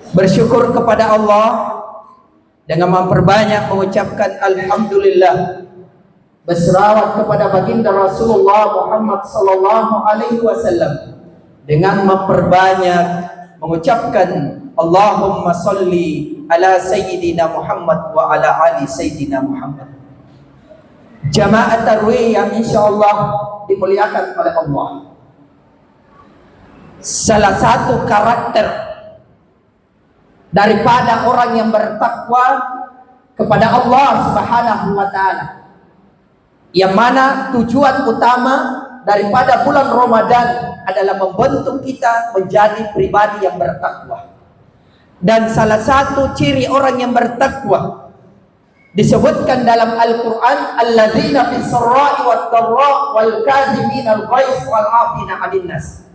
Bersyukur kepada Allah dengan memperbanyak mengucapkan alhamdulillah, berselawat kepada baginda Rasulullah Muhammad sallallahu alaihi wasallam dengan memperbanyak mengucapkan Allahumma salli ala sayyidina Muhammad wa ala ali sayyidina Muhammad. Jamaah tarwih yang insyaallah dimuliakan oleh Allah, salah satu karakter daripada orang yang bertakwa kepada Allah Subhanahu wa taala, yang mana tujuan utama daripada bulan Ramadan adalah membentuk kita menjadi pribadi yang bertakwa. Dan salah satu ciri orang yang bertakwa disebutkan dalam Al-Qur'an, alladzina fis sarai wat dharra wal kadhiminal ghaiz wal 'afina 'anil nas.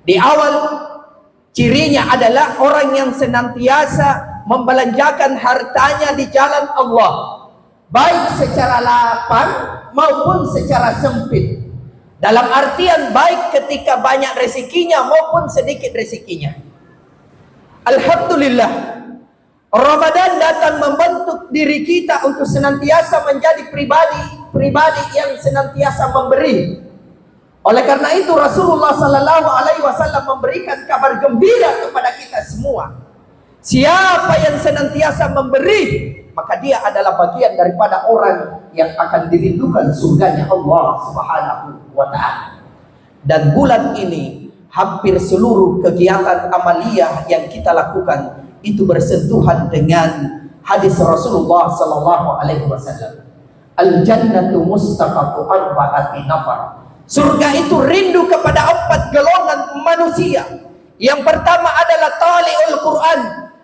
Di awal cirinya adalah orang yang senantiasa membelanjakan hartanya di jalan Allah, baik secara lapang maupun secara sempit. Dalam artian baik ketika banyak rezekinya maupun sedikit rezekinya. Alhamdulillah, Ramadan datang membentuk diri kita untuk senantiasa menjadi pribadi yang senantiasa memberi. Oleh karena itu Rasulullah sallallahu alaihi wasallam memberikan kabar gembira kepada kita semua. Siapa yang senantiasa memberi, maka dia adalah bagian daripada orang yang akan dirindukan surganya Allah Subhanahu wa taala. Dan bulan ini hampir seluruh kegiatan amaliyah yang kita lakukan itu bersentuhan dengan hadis Rasulullah sallallahu alaihi wasallam. Al-jannatu mustaqatu arba'ati nafar. Surga itu rindu kepada 4 golongan manusia. Yang pertama adalah tali'ul Quran,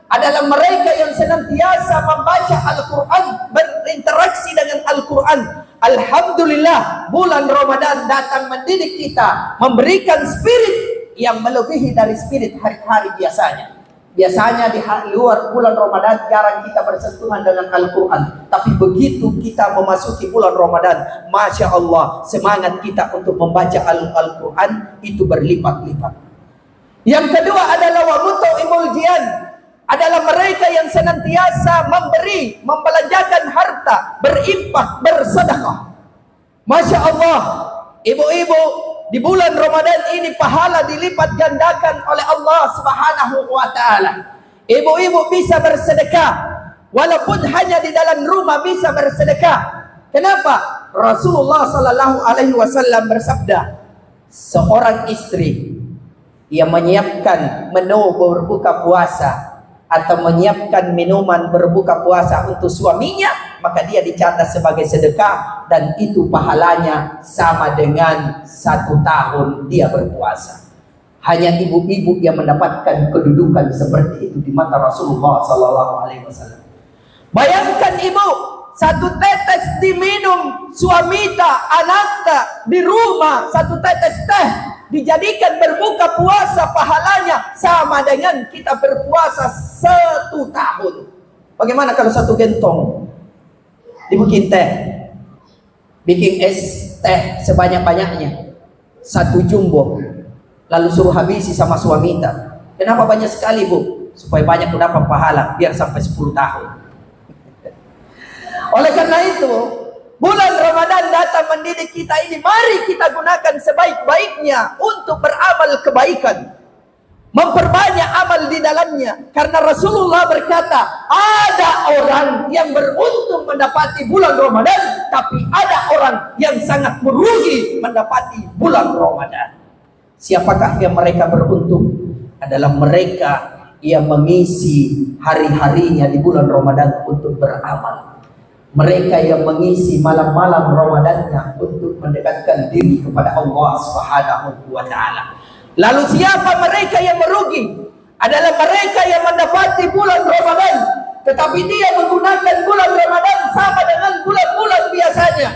adalah mereka yang senantiasa membaca Al-Quran, berinteraksi dengan Al-Quran. Alhamdulillah, bulan Ramadan datang mendidik kita, memberikan spirit yang melebihi dari spirit hari-hari biasanya. Biasanya di luar bulan Ramadan jarang kita bersentuhan dengan Al-Quran. Tapi begitu kita memasuki bulan Ramadan, Masya Allah, semangat kita untuk membaca Al-Quran itu berlipat-lipat. Yang kedua adalah wamuta'imul jian, adalah mereka yang senantiasa memberi, membelanjakan harta, berinfak, bersedekah. Masya Allah, ibu-ibu, di bulan Ramadan ini pahala dilipat gandakan oleh Allah Subhanahu wa taala. Ibu-ibu bisa bersedekah, walaupun hanya di dalam rumah bisa bersedekah. Kenapa? Rasulullah sallallahu alaihi wasallam bersabda, seorang istri yang menyiapkan menu berbuka puasa atau menyiapkan minuman berbuka puasa untuk suaminya, maka dia dicatat sebagai sedekah, dan itu pahalanya sama dengan 1 tahun dia berpuasa. Hanya ibu-ibu yang mendapatkan kedudukan seperti itu di mata Rasulullah sallallahu alaihi wasallam. Bayangkan ibu, 1 tetes diminum suamita, anakta di rumah, 1 tetes teh dijadikan berbuka puasa, pahalanya sama dengan kita berpuasa 1 tahun. Bagaimana kalau 1 gentong dibikin teh, bikin es teh sebanyak-banyaknya, 1 jumbo, lalu suruh habisi sama suamita. Kenapa banyak sekali, Bu? Supaya banyak mendapat pahala, biar sampai 10 tahun. Oleh karena itu, bulan Ramadan datang mendidik kita ini, mari kita gunakan sebaik-baiknya untuk beramal kebaikan, memperbanyak amal di dalamnya. Karena Rasulullah berkata, ada orang yang beruntung mendapati bulan Ramadan, tapi ada orang yang sangat merugi mendapati bulan Ramadan. Siapakah yang mereka beruntung? Adalah mereka yang mengisi hari-harinya di bulan Ramadan untuk beramal. Mereka yang mengisi malam-malam Ramadannya untuk mendekatkan diri kepada Allah Subhanahu wa taala. Lalu siapa mereka yang merugi? Adalah mereka yang mendapati bulan Ramadan, tetapi dia menggunakan bulan Ramadan sama dengan bulan-bulan biasanya.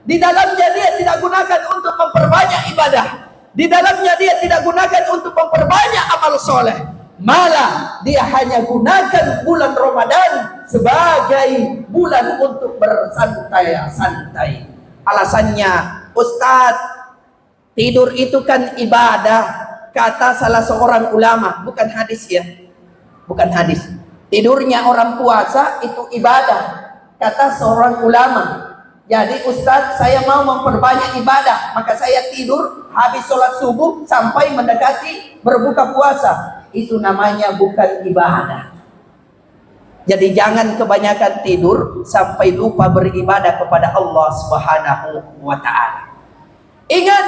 Di dalamnya dia tidak gunakan untuk memperbanyak ibadah. Di dalamnya dia tidak gunakan untuk memperbanyak amal soleh. Malah dia hanya gunakan bulan Ramadan sebagai bulan untuk bersantai-santai. Alasannya, Ustadz, tidur itu kan ibadah, kata salah seorang ulama, bukan hadis ya. bukan hadis. Tidurnya orang puasa itu ibadah, kata seorang ulama. Jadi Ustadz, saya mau memperbanyak ibadah, maka saya tidur habis sholat subuh sampai mendekati berbuka puasa. Itu namanya bukan ibadah. Jadi jangan kebanyakan tidur sampai lupa beribadah kepada Allah Subhanahu wa Ta'ala. Ingat,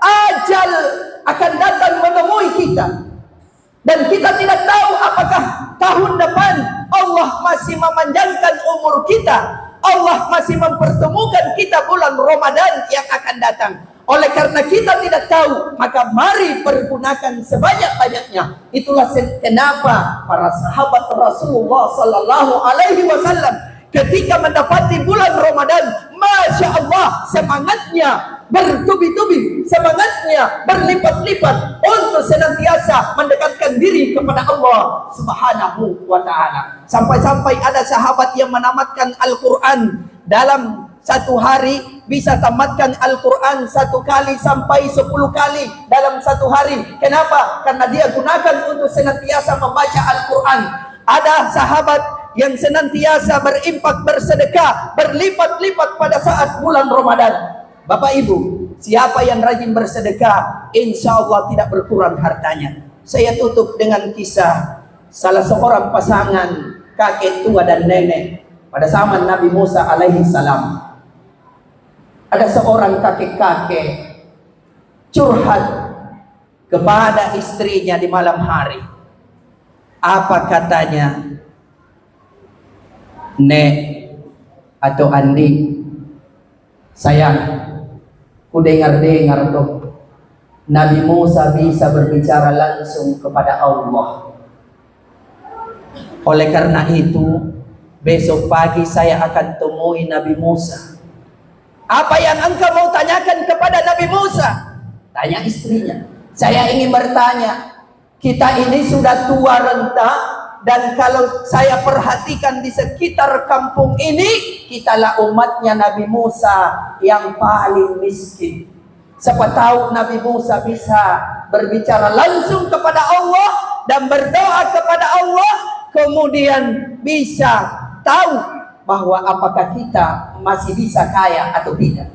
ajal akan datang menemui kita, dan kita tidak tahu apakah tahun depan Allah masih memanjangkan umur kita, Allah masih mempertemukan kita bulan Ramadan yang akan datang. Oleh karena kita tidak tahu, maka mari pergunakan sebanyak-banyaknya. Itulah kenapa para sahabat Rasulullah sallallahu alaihi wasallam ketika mendapati bulan Ramadan, Masya Allah, semangatnya bertubi-tubi, semangatnya berlipat-lipat untuk senantiasa mendekatkan diri kepada Allah Subhanahu wa Ta'ala. Sampai-sampai ada sahabat yang menamatkan Al-Quran dalam satu hari, bisa tamatkan Al-Quran 1 kali sampai 10 kali dalam satu hari. Kenapa? Karena dia gunakan untuk senantiasa membaca Al-Quran. Ada sahabat yang senantiasa berimpak, bersedekah, berlipat-lipat pada saat bulan Ramadan. Bapak Ibu, siapa yang rajin bersedekah, insya Allah tidak berkurang hartanya. Saya tutup dengan kisah salah seorang pasangan kakek tua dan nenek pada zaman Nabi Musa alaihi salam. Ada seorang kakek-kakek curhat kepada istrinya di malam hari. Apa katanya? Nek atau Andi, sayang, ku dengar-dengar tuh Nabi Musa bisa berbicara langsung kepada Allah. Oleh karena itu, besok pagi saya akan temui Nabi Musa. Apa yang engkau mau tanyakan kepada Nabi Musa? Tanya istrinya. Saya ingin bertanya, kita ini sudah tua renta, dan kalau saya perhatikan di sekitar kampung ini, kitalah umatnya Nabi Musa yang paling miskin. Siapa tahu Nabi Musa bisa berbicara langsung kepada Allah dan berdoa kepada Allah, kemudian bisa tahu bahwa apakah kita masih bisa kaya atau tidak.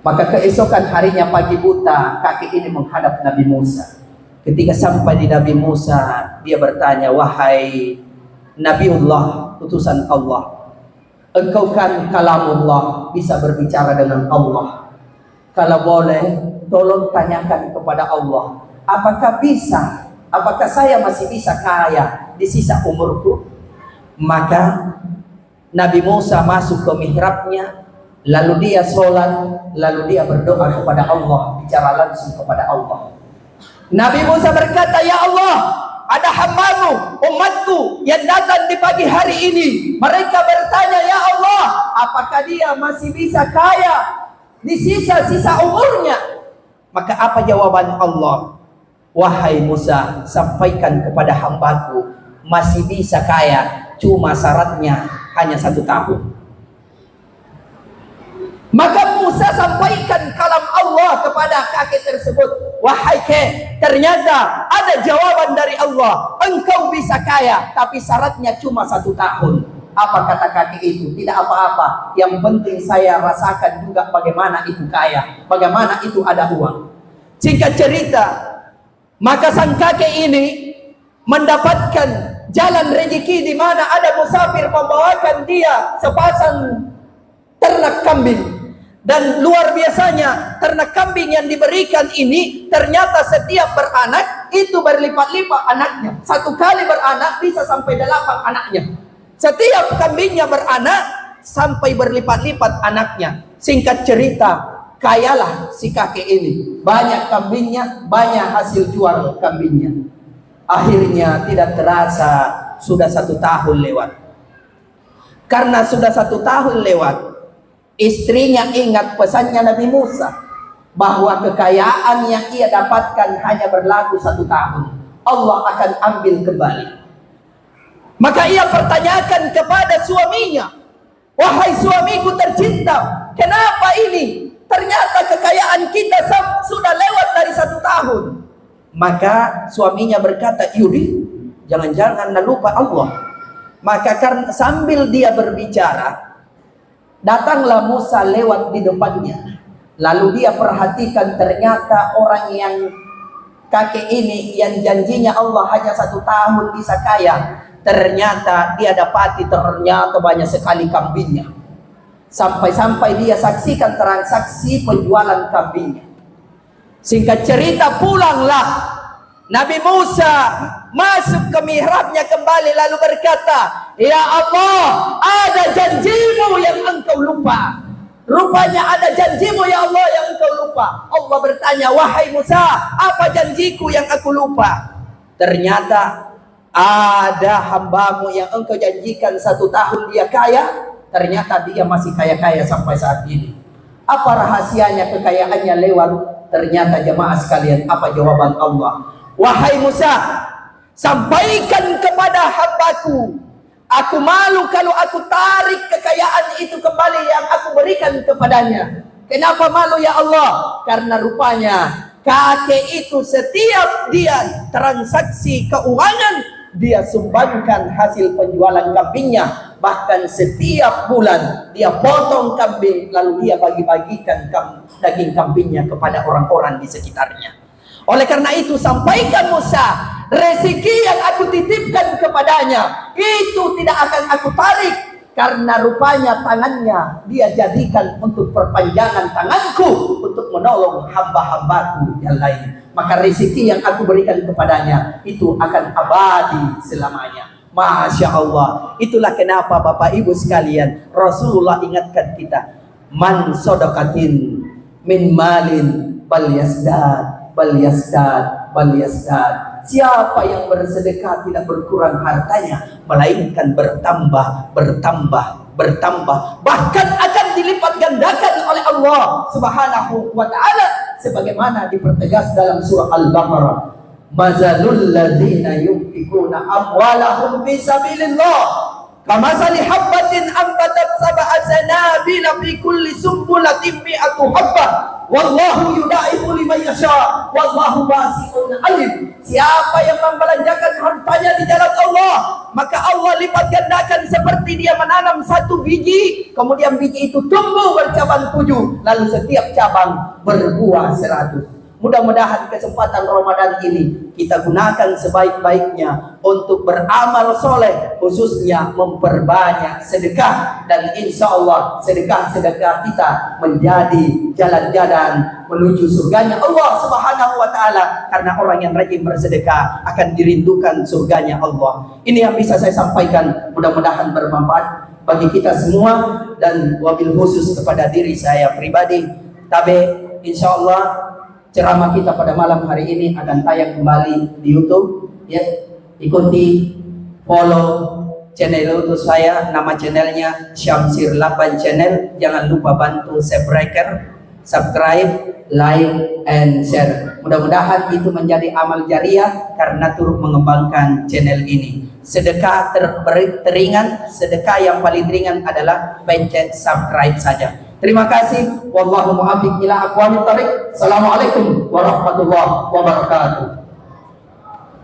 Maka keesokan harinya pagi buta, kakek ini menghadap Nabi Musa. Ketika sampai di Nabi Musa, dia bertanya, wahai Nabiullah, utusan Allah, engkau kan kalamullah, bisa berbicara dengan Allah. Kalau boleh, tolong tanyakan kepada Allah, apakah saya masih bisa kaya di sisa umurku? Maka Nabi Musa masuk ke mihrabnya, lalu dia sholat, lalu dia berdoa kepada Allah, bicara langsung kepada Allah. Nabi Musa berkata, ya Allah, ada hambamu, umatku yang datang di pagi hari ini. Mereka bertanya, ya Allah, apakah dia masih bisa kaya di sisa-sisa umurnya? Maka apa jawaban Allah? Wahai Musa, sampaikan kepada hambaku, masih bisa kaya, cuma syaratnya hanya 1 tahun. Maka Musa sampaikan kalam Allah kepada kakek tersebut. Wahai kakek, ternyata ada jawaban dari Allah. Engkau bisa kaya, tapi syaratnya cuma 1 tahun. Apa kata kakek itu? Tidak apa-apa. Yang penting saya rasakan juga bagaimana itu kaya, bagaimana itu ada uang. Singkat cerita, maka sang kakek ini mendapatkan jalan rezeki di mana ada musafir membawakan dia sepasang ternak kambing. Dan luar biasanya, ternak kambing yang diberikan ini ternyata setiap beranak itu berlipat-lipat anaknya. 1 kali beranak bisa sampai 8 anaknya. Setiap kambingnya beranak sampai berlipat-lipat anaknya. Singkat cerita, kayalah si kakek ini. Banyak kambingnya, banyak hasil jual kambingnya. Akhirnya tidak terasa sudah 1 tahun lewat. Karena sudah 1 tahun lewat, istrinya ingat pesannya Nabi Musa bahwa kekayaan yang ia dapatkan hanya berlaku 1 tahun. Allah akan ambil kembali. Maka ia pertanyakan kepada suaminya, wahai suamiku tercinta, kenapa ini? Ternyata kekayaan kita sudah lewat dari 1 tahun. Maka suaminya berkata, Yudi, Jangan-jangan anda lupa Allah. Maka karena sambil dia berbicara, datanglah Musa lewat di depannya. Lalu dia perhatikan ternyata orang yang kakek ini yang janjinya Allah hanya 1 tahun bisa kaya, ternyata dia dapati ternyata banyak sekali kambingnya. Sampai-sampai dia saksikan transaksi penjualan kambingnya. Singkat cerita, pulanglah Nabi Musa masuk ke mihrabnya kembali lalu berkata, "Ya Allah, ada janjimu yang engkau lupa." Rupanya ada janjimu ya Allah yang engkau lupa. Allah bertanya, "Wahai Musa, apa janjiku yang aku lupa?" Ternyata ada hambamu yang engkau janjikan 1 tahun dia kaya, ternyata dia masih kaya-kaya sampai saat ini. Apa rahasianya kekayaannya lewat? Ternyata jemaah sekalian, apa jawaban Allah? "Wahai Musa, sampaikan kepada hambaku, aku malu kalau aku tarik kekayaan itu kembali yang aku berikan kepadanya." Kenapa malu ya Allah? Karena rupanya kakek itu setiap dia transaksi keuangan, dia sumbangkan hasil penjualan kambingnya. Bahkan setiap bulan dia potong kambing, lalu dia bagi-bagikan daging kambingnya kepada orang-orang di sekitarnya. Oleh karena itu sampaikan Musa, rezeki yang aku titipkan kepadanya itu tidak akan aku tarik, karena rupanya tangannya dia jadikan untuk perpanjangan tanganku untuk menolong hamba-hambaku yang lain. Maka rezeki yang aku berikan kepadanya itu akan abadi selamanya. Masya Allah. Itulah kenapa Bapak Ibu sekalian, Rasulullah ingatkan kita, "Man sodokatin min malin bal yasdad, bal yasdad, bal yasdad." Siapa yang bersedekah tidak berkurang hartanya, melainkan bertambah, bertambah, bertambah, bahkan akan dilipat gandakan oleh Allah Subhanahu wa ta'ala, sebagaimana dipertegas dalam surah Al-Baqarah, "Mazalul ladzina yunfikuna amwalahum fi sabilillah kamasali habbatin ambatat sab'a sanabila fi kulli sumbulatin mi'atu habbah wallahu yudaifu liman yasha wallahu wasi'un alim." Siapa yang membelanjakan hartanya di jalan Allah, maka Allah lipat gandakan seperti dia menanam 1 biji, kemudian biji itu tumbuh bercabang 7, lalu setiap cabang berbuah 100. Mudah-mudahan kesempatan Ramadan ini kita gunakan sebaik-baiknya untuk beramal soleh, khususnya memperbanyak sedekah, dan insya Allah sedekah-sedekah kita menjadi jalan-jalan menuju surganya Allah Subhanahu wa ta'ala. Karena orang yang rajin bersedekah akan dirindukan surganya Allah. Ini yang bisa saya sampaikan, mudah-mudahan bermanfaat bagi kita semua, dan wabil khusus kepada diri saya pribadi. Tapi insya Allah ceramah kita pada malam hari ini akan tayang kembali di YouTube. Ya, ikuti, follow channel YouTube saya, nama channelnya Syamsir 8 Channel. Jangan lupa bantu subscribe, like, and share. Mudah-mudahan itu menjadi amal jariah karena turut mengembangkan channel ini. Sedekah teringan, sedekah yang paling ringan adalah pencet subscribe saja. Terima kasih. Wallahu muwaffiq ila aqwamit thariq. Assalamualaikum warahmatullahi wabarakatuh.